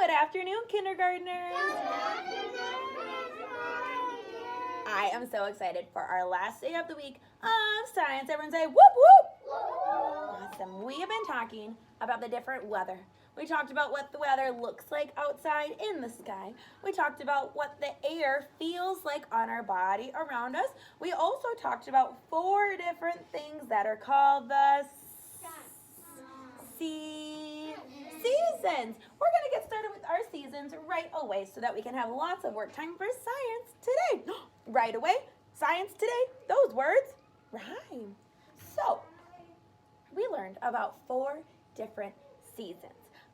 Good afternoon, kindergartners. I am so excited for our last day of the week of science. Everyone say whoop whoop. Awesome. We have been talking about the different weather. We talked about what the weather looks like outside in the sky. We talked about what the air feels like on our body around us. We also talked about 4 different things that are called the seasons. We're going to get started with our seasons right away so that we can have lots of work time for science today. Right away, science today, those words rhyme. So, we learned about 4 different seasons.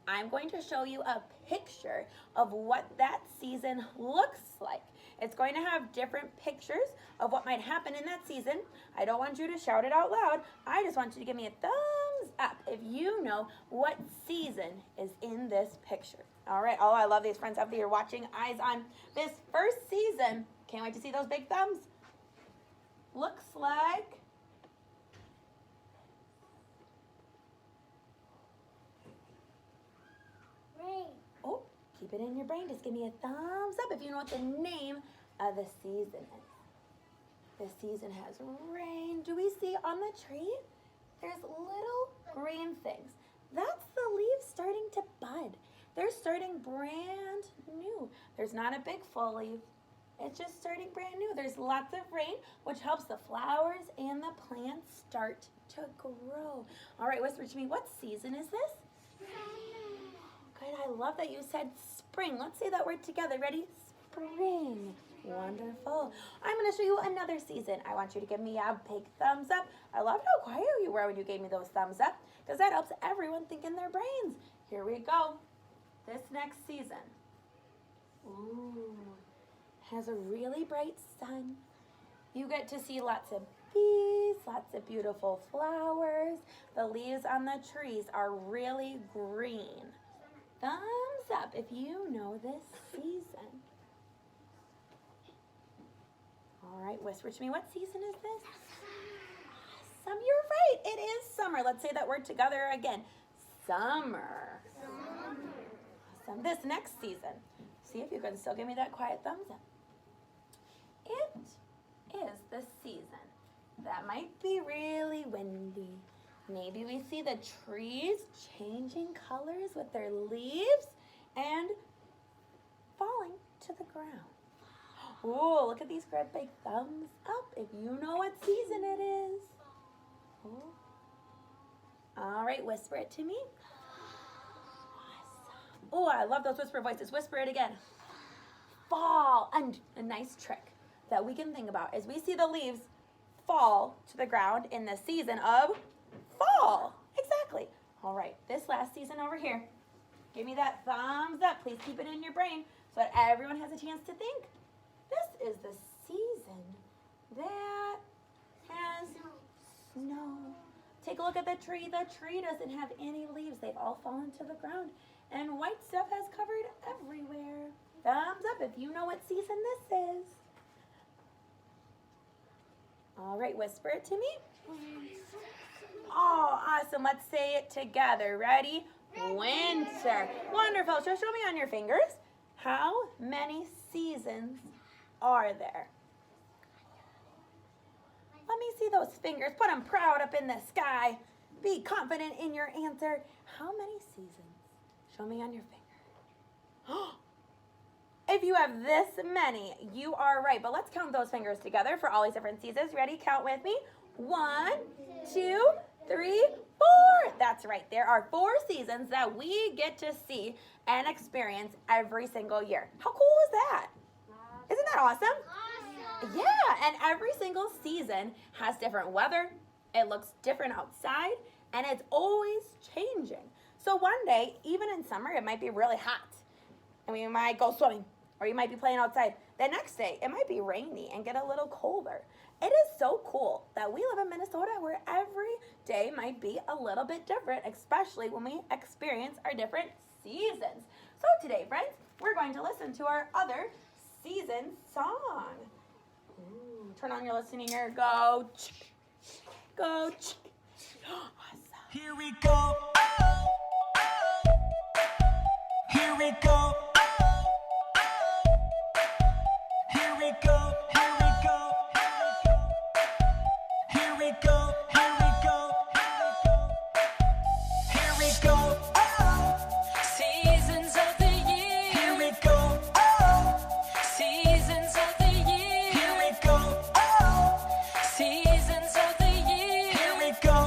I'm going to show you a picture of what that season looks like. It's going to have different pictures of what might happen in that season. I don't want you to shout it out loud. I just want you to give me a thumbs up if you know what season is in this picture. All right. Oh, I love these friends out there watching. Eyes on this first season. Can't wait to see those big thumbs. Looks like oh, keep it in your brain. Just give me a thumbs up if you know what the name of the season is. This season has rain. Do we see on the tree? There's little green things. That's the leaves starting to bud. They're starting brand new. There's not a big full leaf. It's just starting brand new. There's lots of rain, which helps the flowers and the plants start to grow. All right, whisper to me, what season is this? Good, I love that you said spring. Let's say that word together. Ready? Spring. Wonderful. I'm going to show you another season. I want you to give me a big thumbs up. I loved how quiet you were when you gave me those thumbs up because that helps everyone think in their brains. Here we go. This next season. Ooh, has a really bright sun. You get to see lots of bees, lots of beautiful flowers. The leaves on the trees are really green. Thumbs up if you know this season. All right, whisper to me, what season is this? Awesome, you're right, it is summer. Let's say that word together again. Summer. Awesome, this next season. See if you can still give me that quiet thumbs up. It is the season that might be really windy. Maybe we see the trees changing colors with their leaves and falling to the ground. Ooh, look at these great big thumbs up if you know what season it is. Ooh. All right, whisper it to me. Awesome. Oh, I love those whisper voices. Whisper it again. Fall. And a nice trick that we can think about is we see the leaves fall to the ground in the season of fall. Exactly. All right, this last season over here. Give me that thumbs up. Please keep it in your brain so that everyone has a chance to think. This is the season that has snow. Take a look at the tree. The tree doesn't have any leaves. They've all fallen to the ground. And white stuff has covered everywhere. Thumbs up if you know what season this is. All right, whisper it to me. Oh, awesome. Let's say it together. Ready? Winter. Wonderful. So show me on your fingers. How many seasons are there? Let me see those fingers. Put them proud up in the sky. Be confident in your answer. How many seasons? Show me on your finger. If you have this many, you are right. But let's count those fingers together for all these different seasons. Ready? Count with me. 1, 2, 3, 4. That's right. There are 4 seasons that we get to see and experience every single year. How cool is that? Isn't that awesome? Yeah, and every single season has different weather. It looks different outside, and it's always changing. So one day, even in summer, it might be really hot, and we might go swimming, or you might be playing outside. The next day, it might be rainy and get a little colder. It is so cool that we live in Minnesota where every day might be a little bit different, especially when we experience our different seasons. So today, friends, we're going to listen to our other season song. Ooh, turn on your listening ear. Go. Go. Awesome. Here we go. Here we we go. Here we go, here we go. Here we go, here we go. Here we go. Seasons of the year. Here we go. Seasons of the year. Here we go. Seasons of the year. Here we go.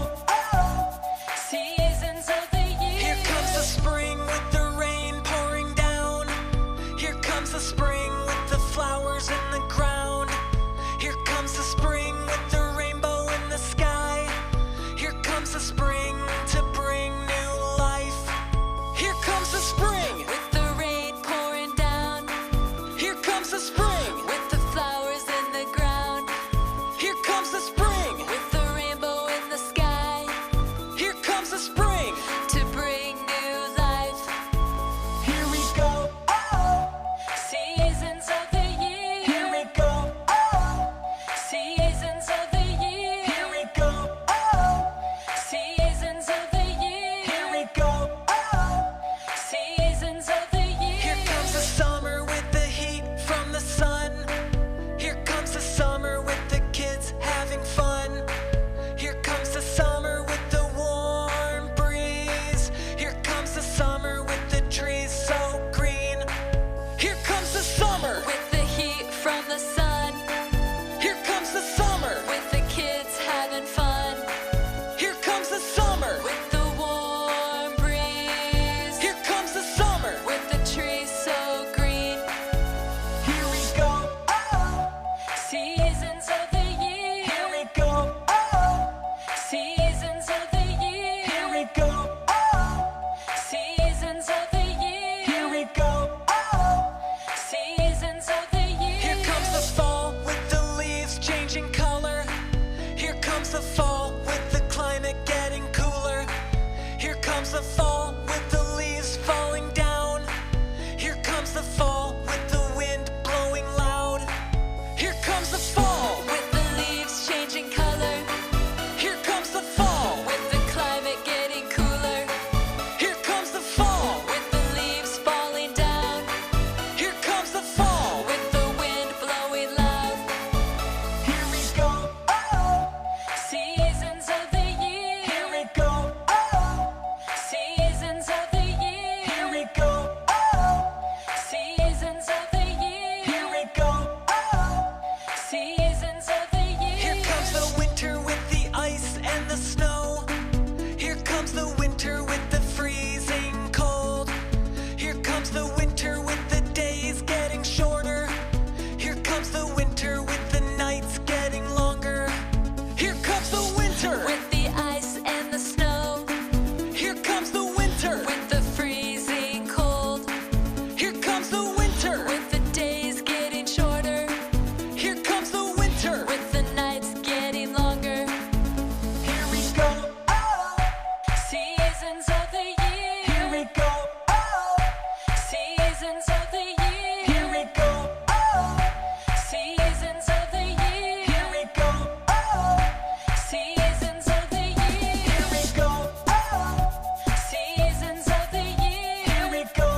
Seasons of the year. Here comes the spring with the rain pouring down. Here comes the spring with the flowers in the ground. Here comes the spring with the rainbow in the sky. Here comes the spring to bring new life. Here comes the spring With the rain pouring down. Here comes the spring With the flowers in the ground. Here comes the spring With the rainbow in the sky. Here comes the spring To bring new life. Here we go. Seasons of the year. Here we go. Seasons of the year. Here we go. Seasons of the year. Here we go. Seasons of the year. Here comes the summer with the heat from the sun. Here comes the summer with the kids having fun. Here comes the summer with the warm breeze. Here comes the summer with the trees so green. Here comes the summer. With the heat from the sun. Here comes the summer. With the kids having fun. Here comes the summer. With the warm breeze. Here comes the summer. With the trees so green. Here we go. Seasons of the year. Here we go. Seasons of the year. Here we go. Seasons of the year. Here we go. Seasons of the year. Here comes the fall with the leaves changing color. Here comes the fall with the climate getting cooler. Here comes the fall with the leaves falling down. Here comes the fall with the wind blowing loud. Here comes the fall. With the leaves changing color. Here comes the fall. With the climate getting cooler. Here comes the fall. With the leaves falling down. Here comes the fall. With the wind blowing loud. Here we go. Seasons of the year. Here we go. Seasons of the year. Here we go. Seasons of the year. Here we go. Seasons of the year. Here comes the winter with the ice and the snow. Here comes the winter with the freezing cold. Here comes the winter with the days getting shorter. Here comes the winter with the nights getting longer. Here comes the winter. With the ice and the snow. Here comes the winter. With the freezing cold. Here comes the winter. With the days getting shorter. Here comes the winter. With the nights getting longer. Here we go. Seasons of the year. Here we go. Seasons of the year. Here we go. Seasons of the year. Here we go. Seasons of the year. Here we go. Seasons of the year. Here we go.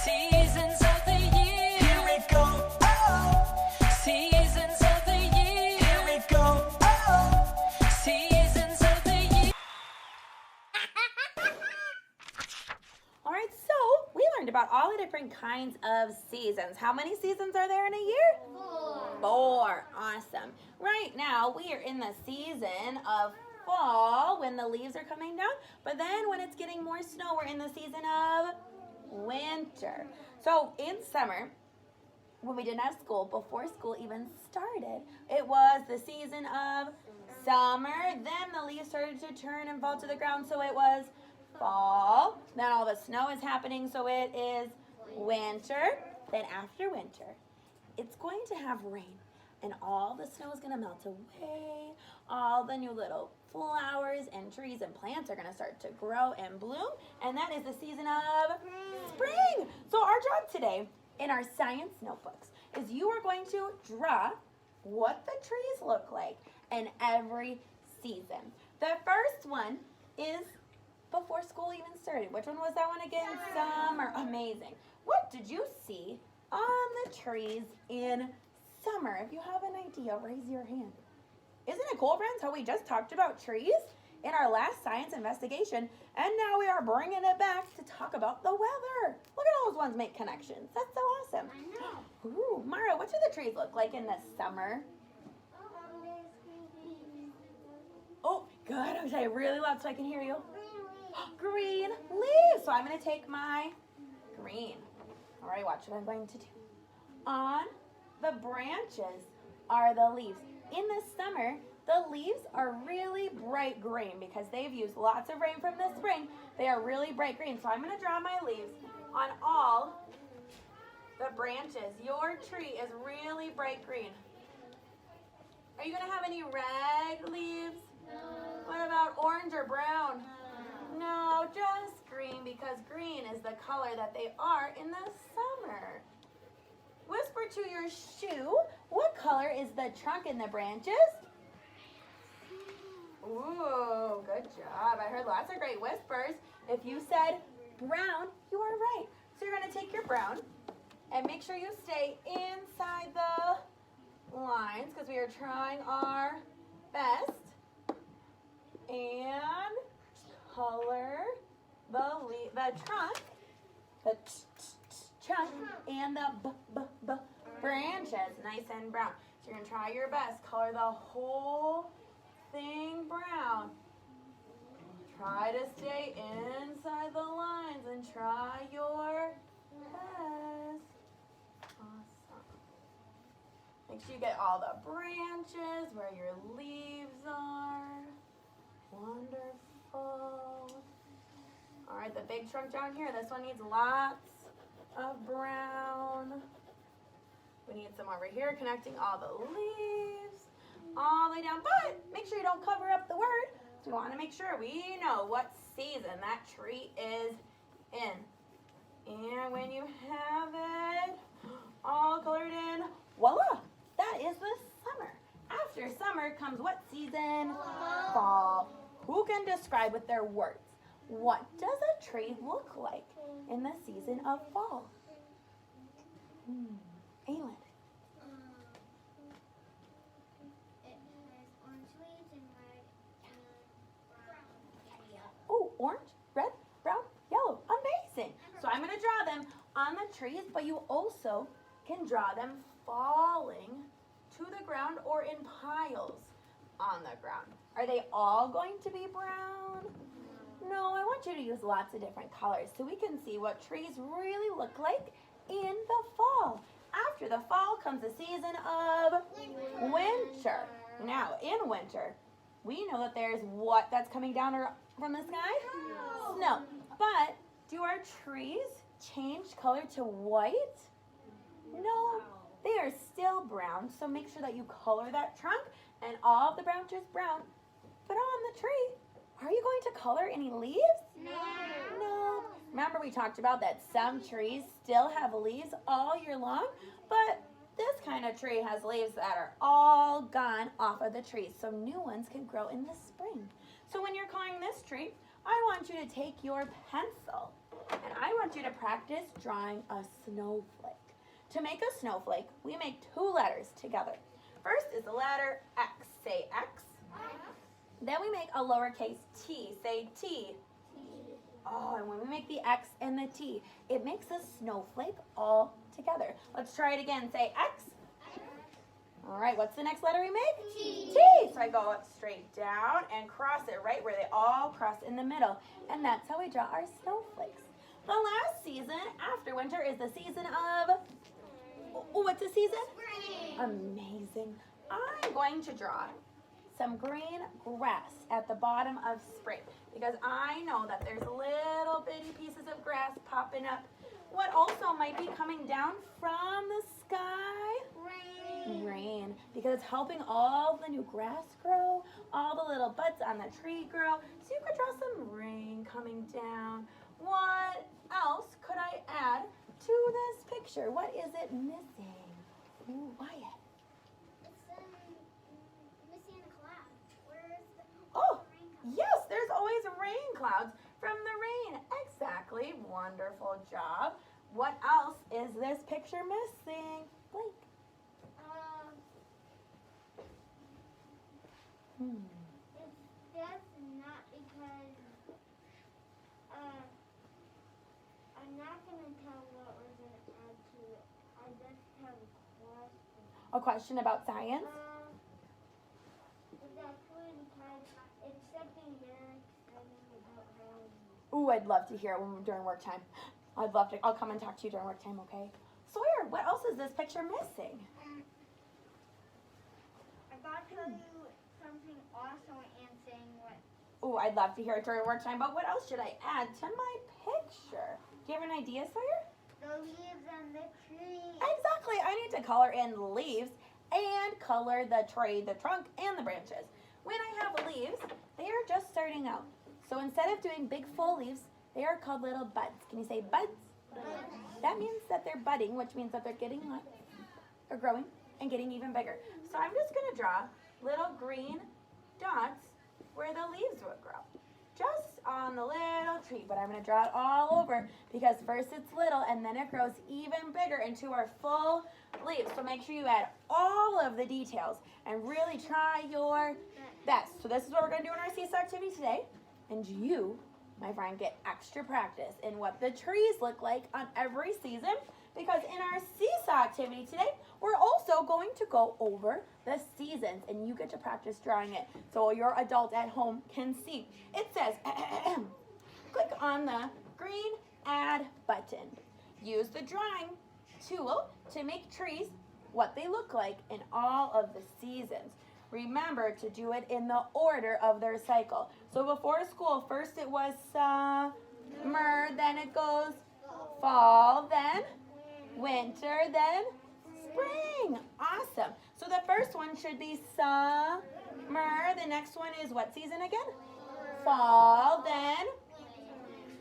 Seasons of the year. Here we go. Seasons of the year. Here we go. Seasons of the year. All right, so we learned about all the different kinds of seasons. How many seasons are there in a year? 4. Awesome. Right now, we are in the season of fall when the leaves are coming down, but then when it's getting more snow, we're in the season of winter. So in summer, when we didn't have school, before school even started, it was the season of summer. Then the leaves started to turn and fall to the ground, so it was fall. Then all the snow is happening, so it is winter. Then after winter, it's going to have rain, and all the snow is going to melt away. All the new little flowers and trees and plants are going to start to grow and bloom, and that is the season of spring. So our job today in our science notebooks is you are going to draw what the trees look like in every season. The first one is before school even started. Which one was that one again? Summer. Amazing. What did you see on the trees in summer? If you have an idea, raise your hand. Isn't it cool, friends, how we just talked about trees in our last science investigation, and now we are bringing it back to talk about the weather. Look at all those ones make connections. That's so awesome. I know. Ooh, Mara, what do the trees look like in the summer? Oh, good. I was say really loud so I can hear you. Green leaves. So I'm going to take my green. All right, watch what I'm going to do. On the branches are the leaves. In the summer, the leaves are really bright green because they've used lots of rain from the spring. They are really bright green. So I'm going to draw my leaves on all the branches. Your tree is really bright green. Are you going to have any red leaves? No. What about orange or brown? No, just green because green is the color that they are in the summer. Whisper to your shoe, what color is the trunk and the branches? Ooh, good job. I heard lots of great whispers. If you said brown, you are right. So you're going to take your brown and make sure you stay inside the lines because we are trying our best. And color the trunk, trunk, and the branches nice and brown. So you're going to try your best. Color the whole thing brown. Try to stay inside the lines and try your best. Awesome. Make sure you get all the branches where your leaves are. Wonderful. All right, the big trunk down here. This one needs lots of brown. We need some over here connecting all the leaves all the way down. But make sure you don't cover up the word. So we want to make sure we know what season that tree is in. And when you have it all colored in, voila, that is the summer. After summer comes what season? Fall. Who can describe with their words? What does a tree look like in the season of fall? Aylin. It has orange leaves and red and brown and yellow. Oh, orange, red, brown, yellow. Amazing. So I'm going to draw them on the trees, but you also can draw them falling to the ground or in piles on the ground. Are they all going to be brown? No, I want you to use lots of different colors so we can see what trees really look like in the fall. After the fall comes the season of winter. Now, in winter, we know that there's what that's coming down from the sky? Snow. But do our trees change color to white? No, they are still brown. So make sure that you color that trunk and all of the branches brown. But on the tree, are you going to color any leaves? No. Remember we talked about that some trees still have leaves all year long, but this kind of tree has leaves that are all gone off of the tree, so new ones can grow in the spring. So when you're coloring this tree, I want you to take your pencil and I want you to practice drawing a snowflake. To make a snowflake, we make two letters together. First is the letter X. Say X. Then we make a lowercase t. Say T. Oh, and when we make the X and the T, it makes a snowflake all together. Let's try it again. Say X. All right, what's the next letter we make? T. T. So I go up straight down and cross it right where they all cross in the middle. And that's how we draw our snowflakes. The last season after winter is the season of, what's the season? Spring. Amazing. I'm going to draw some green grass at the bottom of spring because I know that there's little bitty pieces of grass popping up. What also might be coming down from the sky? Rain. Because it's helping all the new grass grow, all the little buds on the tree grow. So you could draw some rain coming down. What else could I add to this picture? What is it missing? Ooh, Wyatt. Missing a cloud. Where's the Oh, rain coming? yes, there's always rain clouds from really wonderful job. What else is this picture missing? Blake. That's not because I'm not gonna tell what we're gonna add to it. I just have a question. A question about science? It's actually because it's something very exciting about Halloween. Ooh, I'd love to hear it during work time. I'd love to. I'll come and talk to you during work time, okay? Sawyer, what else is this picture missing? I gotta tell you something also and saying what. Ooh, I'd love to hear it during work time, but what else should I add to my picture? Do you have an idea, Sawyer? The leaves and the tree. Exactly. I need to color in leaves and color the tree, the trunk, and the branches. When I have leaves, they are just starting out. So instead of doing big full leaves, they are called little buds. Can you say buds? That means that they're budding, which means that they're getting or growing and getting even bigger. So I'm just going to draw little green dots where the leaves would grow. Just on the little tree, but I'm going to draw it all over because first it's little and then it grows even bigger into our full leaves. So make sure you add all of the details and really try your best. So this is what we're going to do in our seesaw activity today. And you, my friend, get extra practice in what the trees look like on every season, because in our seesaw activity today, we're also going to go over the seasons and you get to practice drawing it so your adult at home can see. It says, click on the green add button. Use the drawing tool to make trees what they look like in all of the seasons. Remember to do it in the order of their cycle. So before school, first it was summer, then it goes fall, then winter, then spring. Awesome. So the first one should be summer. The next one is what season again? Fall, then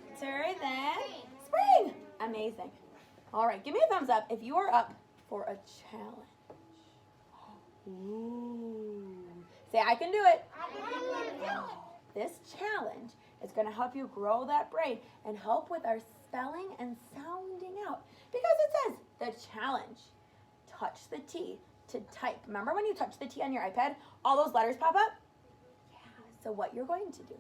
winter, then spring. Amazing. All right, give me a thumbs up if you are up for a challenge. Ooh. Say, I can do it. This challenge is going to help you grow that brain and help with our spelling and sounding out. Because it says the challenge, touch the T to type. Remember when you touch the T on your iPad, all those letters pop up? Yeah. So what you're going to do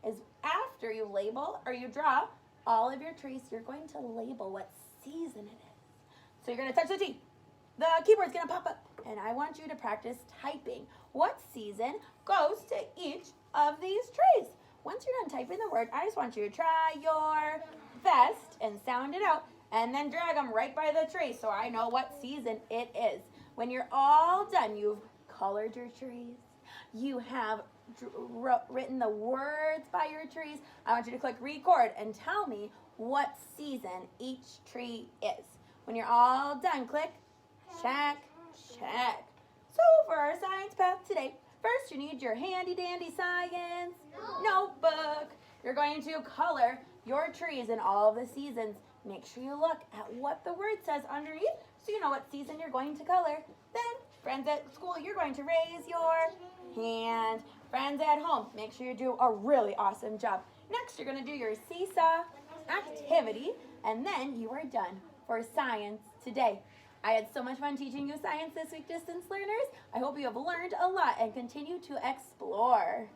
is after you label or you draw all of your trees, you're going to label what season it is. So you're going to touch the T. The keyboard's going to pop up. And I want you to practice typing what season goes to each of these trees. Once you're done typing the word, I just want you to try your best and sound it out and then drag them right by the tree so I know what season it is. When you're all done, you've colored your trees. You have written the words by your trees. I want you to click record and tell me what season each tree is. When you're all done, click check. Check. So for our science path today, first you need your handy dandy science notebook. You're going to color your trees in all of the seasons. Make sure you look at what the word says underneath so you know what season you're going to color. Then, friends at school, you're going to raise your hand. Friends at home, make sure you do a really awesome job. Next, you're going to do your seesaw activity, and then you are done for science today. I had so much fun teaching you science this week, distance learners. I hope you have learned a lot and continue to explore.